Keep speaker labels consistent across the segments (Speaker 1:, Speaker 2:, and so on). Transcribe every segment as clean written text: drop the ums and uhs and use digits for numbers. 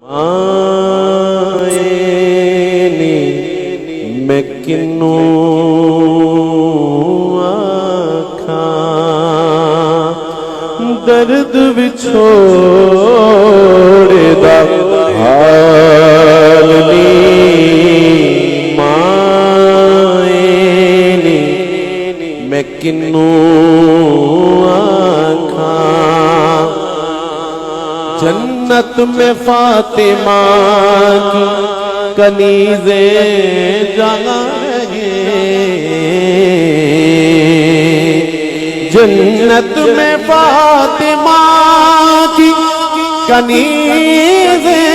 Speaker 1: आएनी मैं किन्नू आखा दर्द विछोड़े दा हाल नी माएनी मैं किन्नू आखा जन्नत में फातिमा की कनीज़े जाएंगे, जन्नत में फातिमा की कनीज़े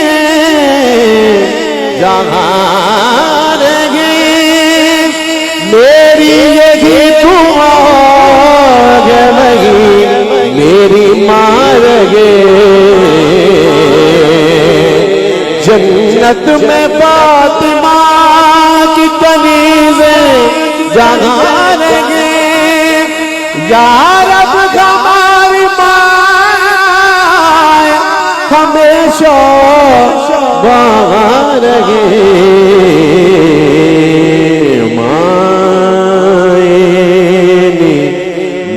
Speaker 1: जाएंगे। मेरी यही दुआ है नहीं मेरी मारेंगे, जन्नत में फातिमा की कनीज़े जाएंगे। या रब हमारी माँ हमेशा बारेंगे, माएनी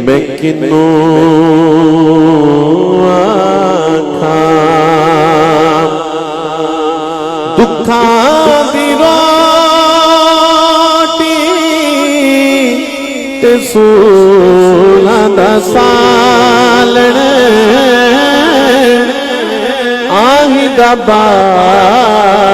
Speaker 1: मैं किन्नू दुखा दी रोटी ते सूला दा सालण आही दा बालण